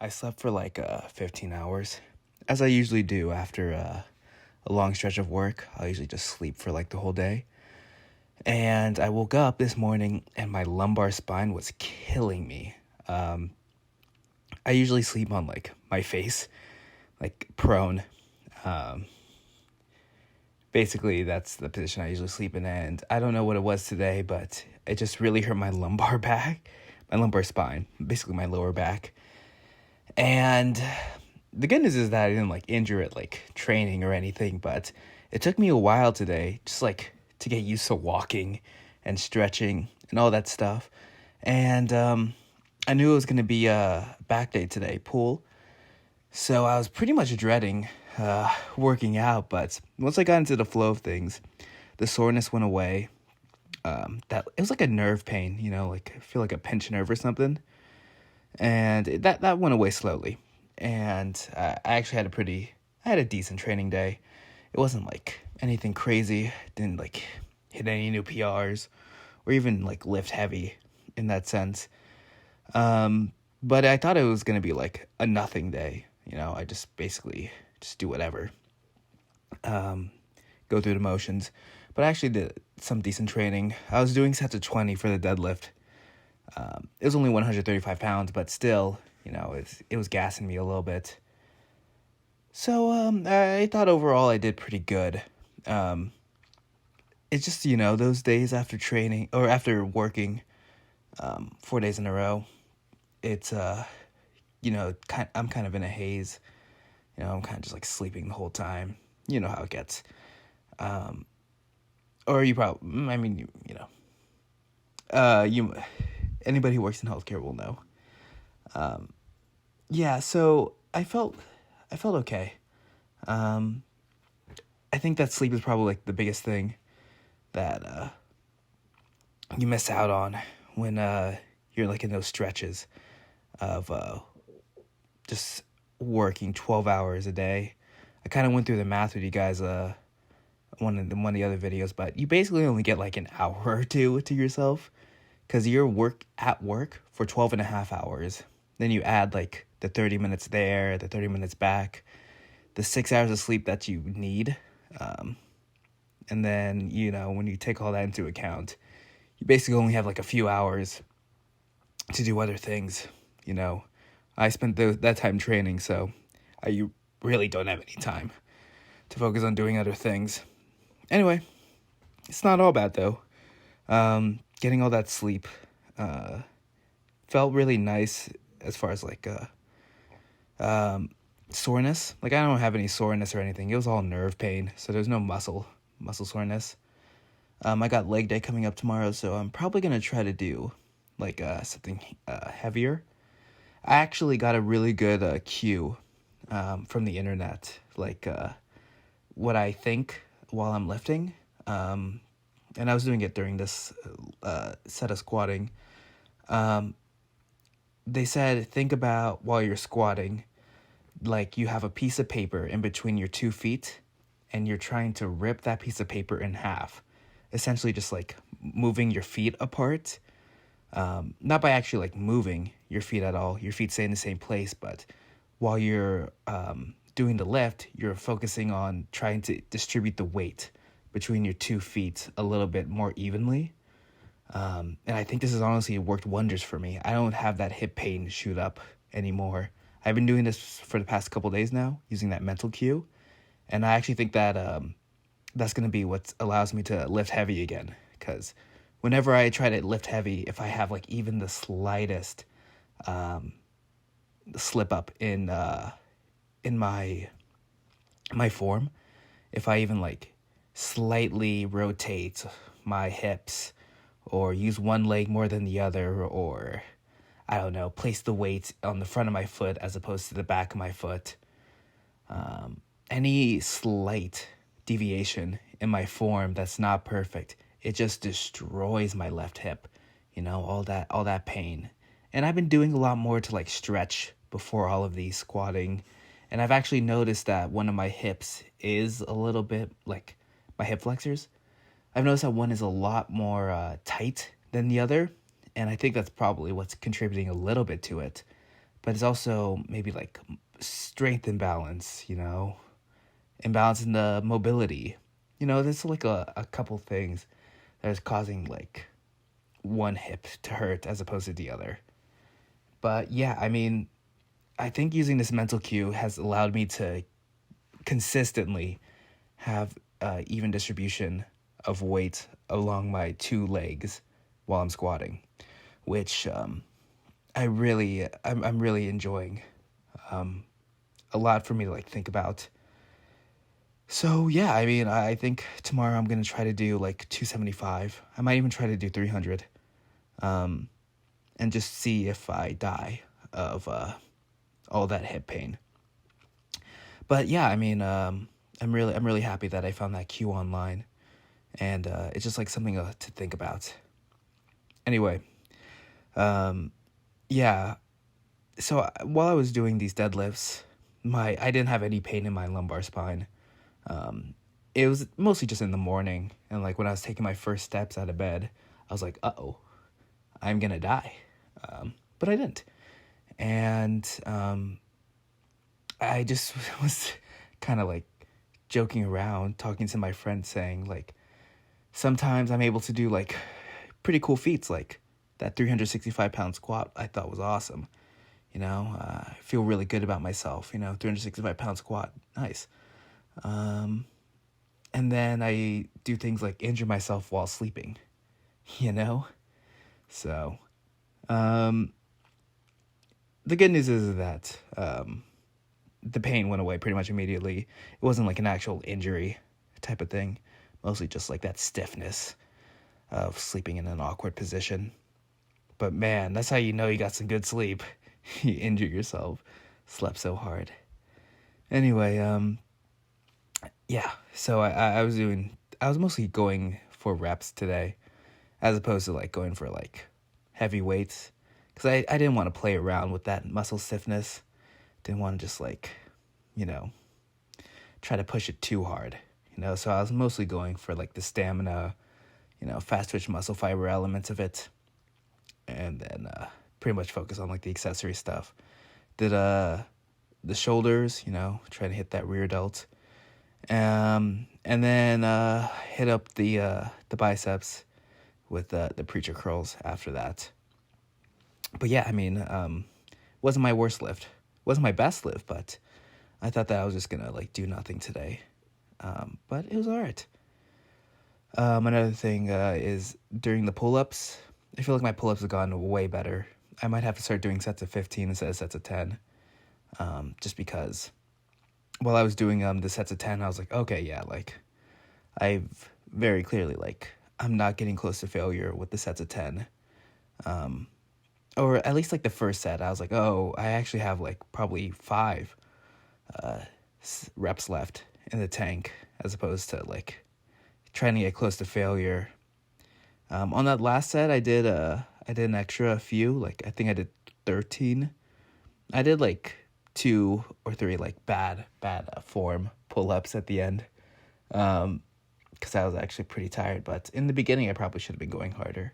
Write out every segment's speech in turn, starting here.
I slept for like 15 hours, as I usually do after a long stretch of work. I'll usually just sleep for like the whole day. And I woke up this morning and my lumbar spine was killing me. Um, I usually sleep on like my face, like prone. Um, Basically, that's the position I usually sleep in. And I don't know what it was today, but it just really hurt my lumbar back, my lumbar spine, basically my lower back. And the good news is that I didn't like injure it like training or anything, but it took me a while today just like to get used to walking and stretching and all that stuff. And I knew it was going to be a back day today, pool. So I was pretty much dreading working out, but once I got into the flow of things, the soreness went away. That it was like a nerve pain, like I feel like a pinched nerve or something, and that went away slowly. And I actually I had a decent training day. It wasn't like anything crazy. Didn't like hit any new PRs or even like lift heavy in that sense. But I thought it was gonna be like a nothing day. I just basically just do whatever, go through the motions. But I actually did some decent training. I was doing sets of 20 for the deadlift. It was only 135 pounds, but still, it was gassing me a little bit. So I thought overall I did pretty good. It's just, those days after training or after working 4 days in a row, it's, I'm kind of in a haze. I'm kind of just like sleeping the whole time. You know how it gets. Or you probably, I mean, you anybody who works in healthcare will know. Yeah, so I felt okay. I think that sleep is probably like the biggest thing that you miss out on when you're like in those stretches of just working 12 hours a day. I kind of went through the math with you guys one of the other videos, but you basically only get like an hour or two to yourself because you're at work for 12 and a half hours. Then you add like the 30 minutes there, the 30 minutes back, the 6 hours of sleep that you need. And then, when you take all that into account, you basically only have like a few hours to do other things. I spent that time training, so you really don't have any time to focus on doing other things. Anyway, it's not all bad though. Getting all that sleep felt really nice as far as like soreness. Like I don't have any soreness or anything. It was all nerve pain, so there's no muscle soreness. I got leg day coming up tomorrow, so I'm probably gonna try to do like something heavier. I actually got a really good cue from the internet, like what I think while I'm lifting. And I was doing it during this set of squatting. They said, think about while you're squatting, like you have a piece of paper in between your 2 feet and you're trying to rip that piece of paper in half. Essentially just like moving your feet apart. Not by actually like moving your feet at all. Your feet stay in the same place, but while you're doing the lift, you're focusing on trying to distribute the weight between your 2 feet a little bit more evenly. And I think this has honestly worked wonders for me. I don't have that hip pain shoot up anymore. I've been doing this for the past couple days now, using that mental cue. And I actually think that that's going to be what allows me to lift heavy again. Because whenever I try to lift heavy, if I have like even the slightest slip up in my form, if I even like slightly rotate my hips or use one leg more than the other, or I don't know, place the weight on the front of my foot as opposed to the back of my foot, any slight deviation in my form that's not perfect, it just destroys my left hip, all that pain. And I've been doing a lot more to like stretch before all of these squatting. And I've actually noticed that one of my hips is a little bit like my hip flexors. I've noticed that one is a lot more tight than the other. And I think that's probably what's contributing a little bit to it. but it's also maybe like strength imbalance, imbalance in the mobility. There's like a couple things that is causing like one hip to hurt as opposed to the other. But yeah, I mean, I think using this mental cue has allowed me to consistently have even distribution of weight along my two legs while I'm squatting, which I'm really enjoying. A lot for me to like think about. So yeah, I mean, I think tomorrow I'm gonna try to do like 275. I might even try to do 300, and just see if I die of all that hip pain. But yeah, I mean, I'm really happy that I found that cue online, and it's just like something to think about. Anyway, yeah. So while I was doing these deadlifts, I didn't have any pain in my lumbar spine. It was mostly just in the morning, and like when I was taking my first steps out of bed, I was like, "Uh-oh, I'm gonna die," but I didn't, and I just was kind of like joking around, talking to my friend, saying like, sometimes I'm able to do like pretty cool feats, like that 365-pound squat. I thought was awesome. I feel really good about myself. 365-pound squat, nice. And then I do things like injure myself while sleeping, So, the good news is that the pain went away pretty much immediately. It wasn't like an actual injury type of thing, mostly just like that stiffness of sleeping in an awkward position. But man, that's how you know you got some good sleep. You injure yourself, slept so hard. Anyway, yeah, so I was mostly going for reps today, as opposed to like going for like heavy weights, because I didn't want to play around with that muscle stiffness. Didn't want to just like, try to push it too hard, so I was mostly going for like the stamina, fast twitch muscle fiber elements of it, and then pretty much focus on like the accessory stuff. Did the shoulders, trying to hit that rear delt. And then hit up the biceps with the preacher curls after that. But yeah, I mean, wasn't my worst lift, wasn't my best lift, but I thought that I was just gonna like do nothing today. But it was all right. Another thing is during the pull-ups, I feel like my pull-ups have gotten way better. I might have to start doing sets of 15 instead of sets of 10, just because while I was doing the sets of 10, I was like, okay, yeah, like I've very clearly like I'm not getting close to failure with the sets of 10. Or at least like the first set, I was like, oh, I actually have like probably 5 reps left in the tank, as opposed to like trying to get close to failure. On that last set, I did an extra few, like I think I did 13. I did like 2 or 3 like bad form pull-ups at the end, because I was actually pretty tired. But in the beginning, I probably should have been going harder.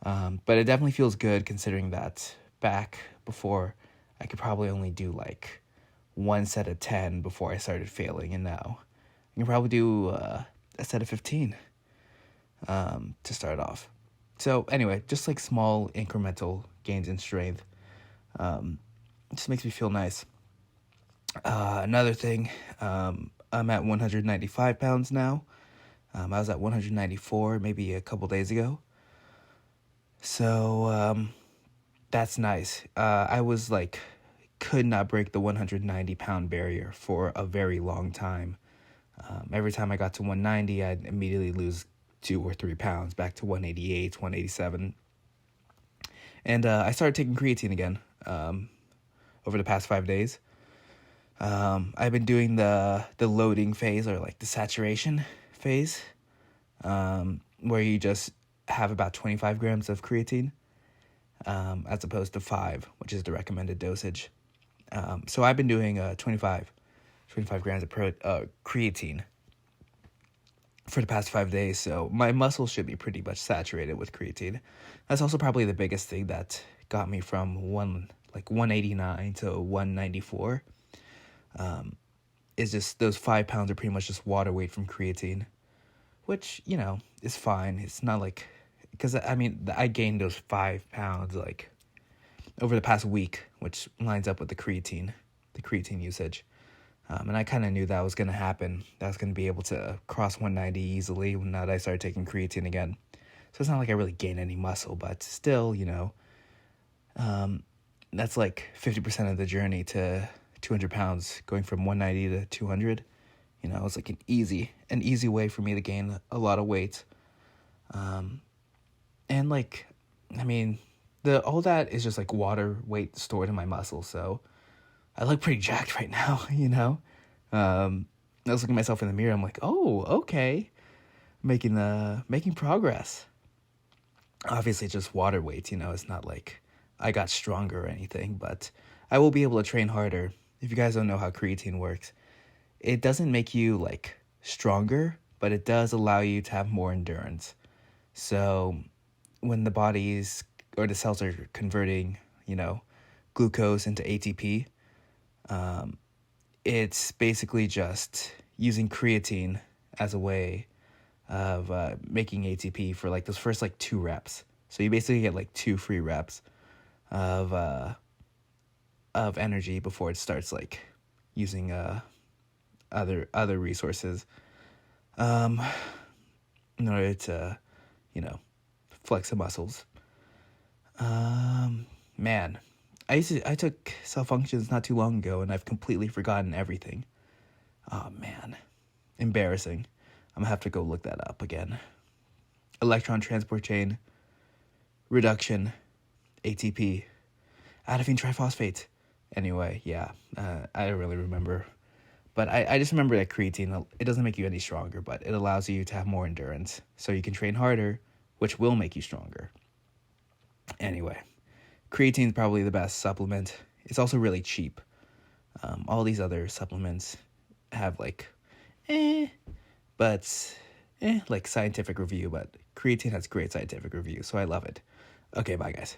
But it definitely feels good considering that back before I could probably only do like 1 set of 10 before I started failing, and now I can probably do a set of 15 to start off. So anyway, just like small incremental gains in strength. It just makes me feel nice. Another thing, I'm at 195 pounds now. I was at 194 maybe a couple days ago. So that's nice. I was like, could not break the 190-pound barrier for a very long time. Every time I got to 190, I'd immediately lose 2 or 3 pounds back to 188, 187. And I started taking creatine again over the past 5 days. I've been doing the loading phase, or like the saturation phase, where you just have about 25 grams of creatine, as opposed to 5, which is the recommended dosage. So I've been doing 25 grams of creatine for the past 5 days. So my muscles should be pretty much saturated with creatine. That's also probably the biggest thing that got me from like 189 to 194, is just those 5 pounds are pretty much just water weight from creatine, which, is fine. It's not like, because I mean, I gained those 5 pounds like over the past week, which lines up with the creatine usage. And I kind of knew that was going to happen. That I was going to be able to cross 190 easily now that I started taking creatine again. So it's not like I really gained any muscle, but still, that's like 50% of the journey to 200 pounds, going from 190 to 200. It's like an easy way for me to gain a lot of weight. And like, I mean, all that is just like water weight stored in my muscles. So I look pretty jacked right now, I was looking at myself in the mirror. I'm like, oh, okay, making progress. Obviously, it's just water weight. It's not like I got stronger or anything, but I will be able to train harder. If you guys don't know how creatine works, it doesn't make you like stronger, but it does allow you to have more endurance. So when the bodies or the cells are converting, glucose into ATP, it's basically just using creatine as a way of making ATP for like those first like 2 reps. So you basically get like 2 free reps of energy before it starts like using other resources in order to flex the muscles. Man, I took self functions not too long ago, and I've completely forgotten everything. Oh man, embarrassing. I'm gonna have to go look that up again. Electron transport chain, reduction, ATP, adenine triphosphate. Anyway, yeah, I don't really remember. But I just remember that creatine, it doesn't make you any stronger, but it allows you to have more endurance. So you can train harder, which will make you stronger. Anyway, creatine is probably the best supplement. It's also really cheap. All these other supplements have like, like scientific review, but creatine has great scientific review, so I love it. Okay, bye guys.